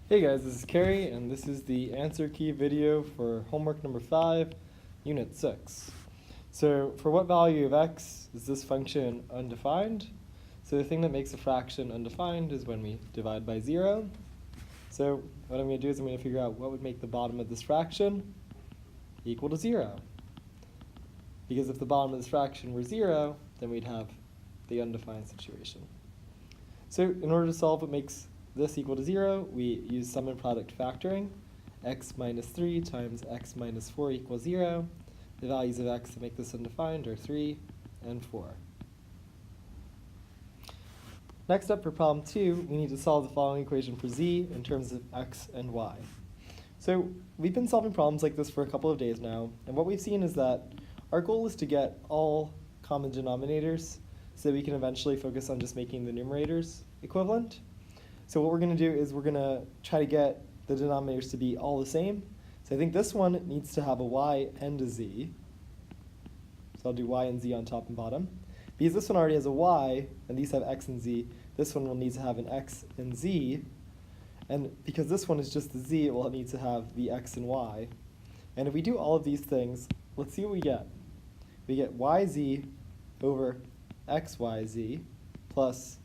Hey guys, this is Carrie, and this is the answer key video for homework number 5, unit 6. So for what value of x is this function undefined? So the thing that makes a fraction undefined is when we divide by 0. So what I'm going to do is I'm going to figure out what would make the bottom of this fraction equal to 0. Because if the bottom of this fraction were 0, then we'd have the undefined situation. So in order to solve what makes this equal to 0, we use sum and product factoring. X minus 3 times x minus 4 equals 0. The values of x that make this undefined are 3 and 4. Next up, for problem 2, we need to solve the following equation for z in terms of x and y. So we've been solving problems like this for a couple of days now, and what we've seen is that our goal is to get all common denominators so that we can eventually focus on just making the numerators equivalent. So what we're going to do is we're going to try to get the denominators to be all the same. So I think this one needs to have a y and a z. So I'll do y and z on top and bottom. Because this one already has a y, and these have x and z, this one will need to have an x and z. And because this one is just the z, it will need to have the x and y. And if we do all of these things, let's see what we get. We get yz over xyz plus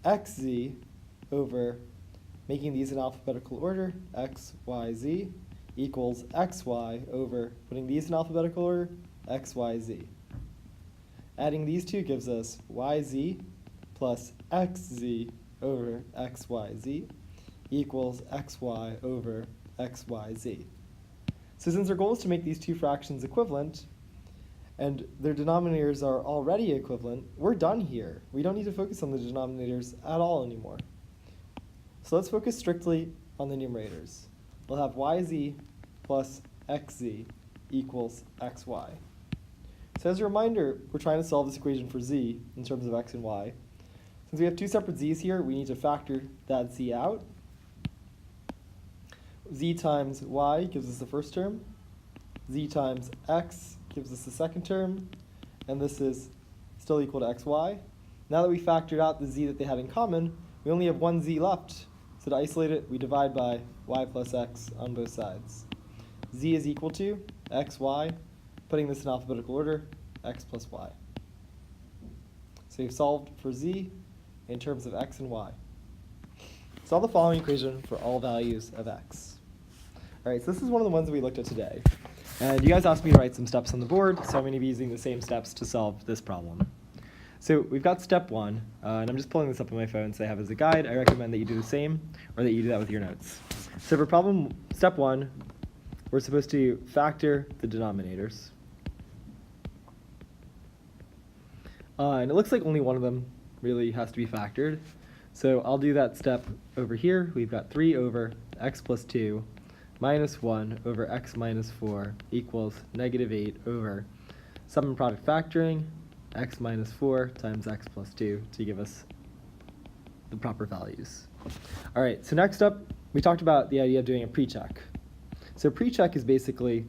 xz over, making these in alphabetical order, x, y, z, equals xy over, putting these in alphabetical order, x, y, z. Adding these two gives us yz plus xz over x, y, z equals xy over x, y, z. So since our goal is to make these two fractions equivalent, and their denominators are already equivalent, we're done here. We don't need to focus on the denominators at all anymore. So let's focus strictly on the numerators. We'll have yz plus xz equals xy. So as a reminder, we're trying to solve this equation for z in terms of x and y. Since we have two separate z's here, we need to factor that z out. Z times y gives us the first term. Z times x gives us the second term. And this is still equal to xy. Now that we factored out the z that they had in common, we only have one z left. So to isolate it, we divide by y plus x on both sides. Z is equal to xy, putting this in alphabetical order, x plus y. So we've solved for z in terms of x and y. Solve the following equation for all values of x. All right, so this is one of the ones that we looked at today. And you guys asked me to write some steps on the board, so I'm going to be using the same steps to solve this problem. So we've got step 1, and I'm just pulling this up on my phone so I have as a guide. I recommend that you do the same, or that you do that with your notes. So for problem step 1, we're supposed to factor the denominators. And it looks like only one of them really has to be factored. So I'll do that step over here. We've got 3 over x plus 2 minus 1 over x minus 4 equals negative 8 over sum and product factoring x minus 4 times x plus 2 to give us the proper values. All right, so next up, we talked about the idea of doing a pre-check. So pre-check is basically,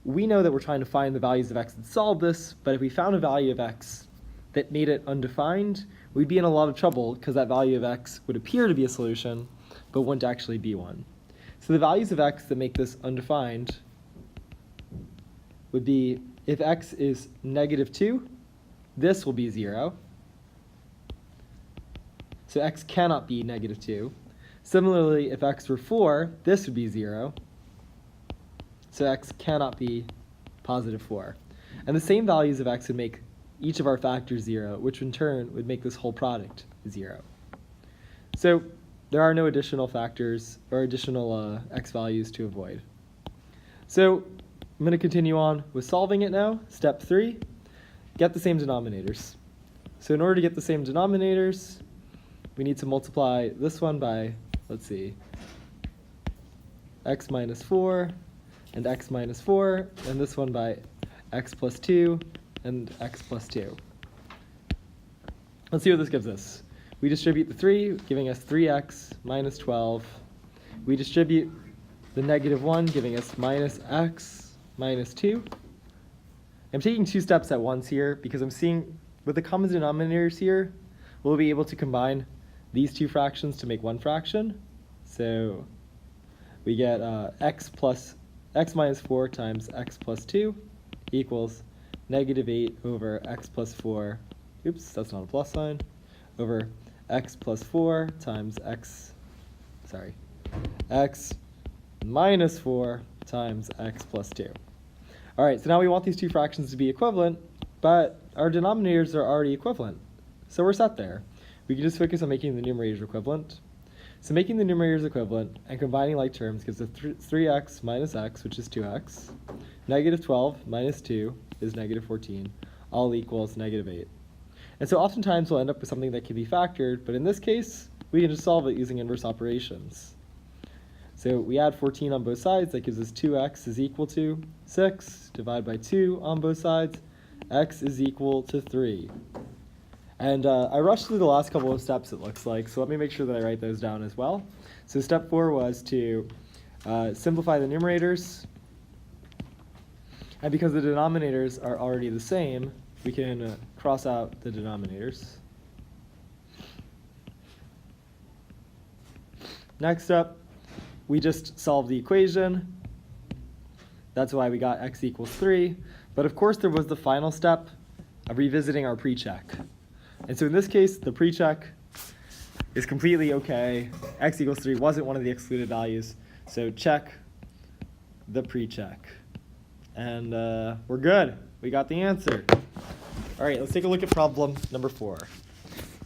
we know that we're trying to find the values of x and solve this, but if we found a value of x that made it undefined, we'd be in a lot of trouble because that value of x would appear to be a solution, but wouldn't actually be one. So the values of x that make this undefined would be, if x is negative 2, this will be 0. So x cannot be negative 2. Similarly, if x were 4, this would be 0. So x cannot be positive 4. And the same values of x would make each of our factors 0, which in turn would make this whole product 0. So there are no additional factors or additional x values to avoid. So I'm going to continue on with solving it now. Step 3, get the same denominators. So in order to get the same denominators, we need to multiply this one by, let's see, x minus 4 and x minus 4, and this one by x plus 2 and x plus 2. Let's see what this gives us. We distribute the 3, giving us 3x minus 12. We distribute the negative 1, giving us minus x minus 2. I'm taking two steps at once here because I'm seeing with the common denominators here, we'll be able to combine these two fractions to make one fraction. So we get x minus 4 times x plus 2 equals negative 8 over x plus 4. Oops, that's not a plus sign. Over x plus 4 times x minus 4 times x plus 2. All right, so now we want these two fractions to be equivalent, but our denominators are already equivalent. So we're set there. We can just focus on making the numerators equivalent. So making the numerators equivalent and combining like terms gives us 3x minus x, which is 2x. Negative 12 minus 2 is negative 14. All equals negative 8. And so oftentimes we'll end up with something that can be factored, but in this case, we can just solve it using inverse operations. So we add 14 on both sides. That gives us 2x is equal to 6. Divide by 2 on both sides. X is equal to 3. And I rushed through the last couple of steps, it looks like, so let me make sure that I write those down as well. So step 4 was to simplify the numerators. And because the denominators are already the same, we can cross out the denominators. Next up, we just solve the equation. That's why we got x equals 3. But of course, there was the final step of revisiting our pre-check. And so in this case, the pre-check is completely okay. X equals 3 wasn't one of the excluded values. So check the pre-check. And we're good. We got the answer. All right, let's take a look at problem number 4.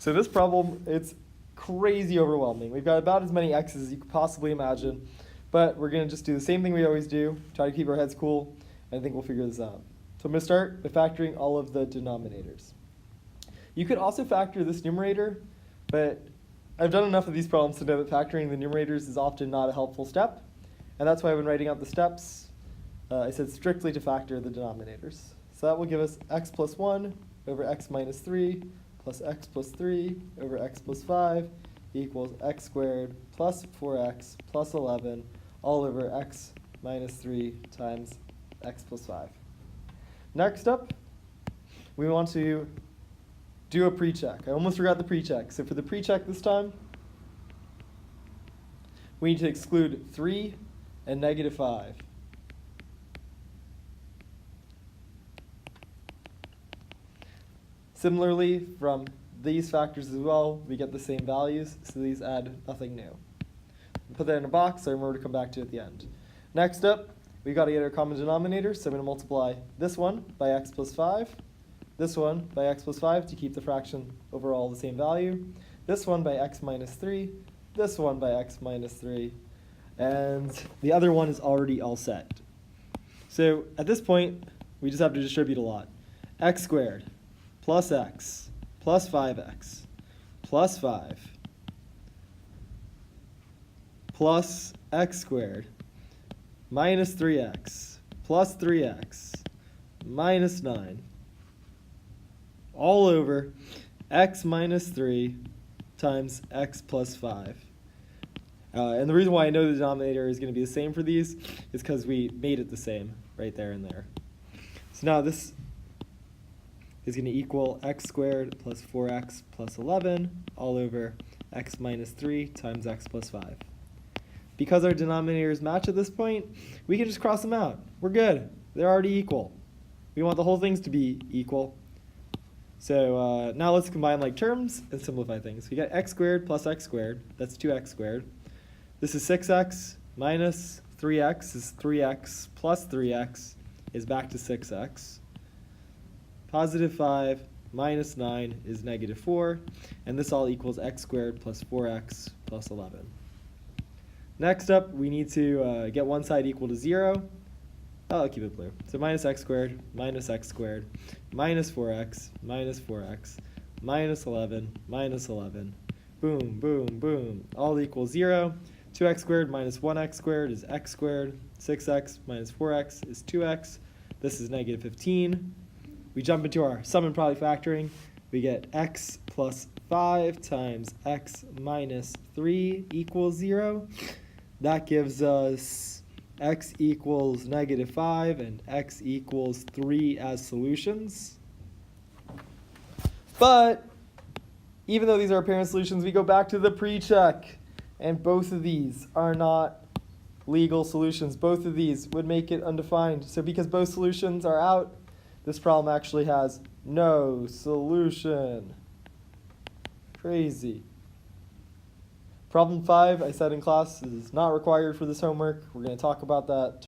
So this problem, it's crazy overwhelming. We've got about as many x's as you could possibly imagine, but we're going to just do the same thing we always do, try to keep our heads cool, and I think we'll figure this out. So I'm going to start by factoring all of the denominators. You could also factor this numerator, but I've done enough of these problems to know that factoring the numerators is often not a helpful step, and that's why when writing out the steps, I said strictly to factor the denominators. So that will give us x plus 1 over x minus 3 plus x plus 3 over x plus 5 equals x squared plus 4x plus 11 all over x minus 3 times x plus 5. Next up, we want to do a pre-check. I almost forgot the pre-check. So for the pre-check this time, we need to exclude 3 and negative 5. Similarly, from these factors as well, we get the same values, so these add nothing new. Put that in a box, so remember to come back to it at the end. Next up, we've got to get our common denominator, so I'm going to multiply this one by x plus 5, this one by x plus 5 to keep the fraction overall the same value, this one by x minus 3, this one by x minus 3, and the other one is already all set. So at this point, we just have to distribute a lot. X squared plus x plus 5x plus 5 plus x squared minus 3x plus 3x minus 9 all over x minus 3 times x plus 5. And the reason why I know the denominator is going to be the same for these is because we made it the same right there and there. So now this is going to equal x squared plus 4x plus 11 all over x minus 3 times x plus 5. Because our denominators match at this point, we can just cross them out. We're good. They're already equal. We want the whole things to be equal. So now let's combine like terms and simplify things. We got x squared plus x squared. That's 2x squared. This is 6x minus 3x is 3x plus 3x is back to 6x. Positive 5 minus 9 is negative 4, and this all equals x squared plus 4x plus 11. Next up, we need to get one side equal to 0. Oh, I'll keep it blue. So minus x squared minus 4x minus 4x minus 11 minus 11. Boom, boom, boom. All equals 0. 2x squared minus 1x squared is x squared. 6x minus 4x is 2x. This is negative 15. We jump into our sum and product factoring. We get x plus 5 times x minus 3 equals 0. That gives us x equals negative 5 and x equals 3 as solutions. But even though these are apparent solutions, we go back to the pre-check. And both of these are not legal solutions. Both of these would make it undefined. So because both solutions are out, this problem actually has no solution. Crazy. Problem 5, I said in class, is not required for this homework. We're going to talk about that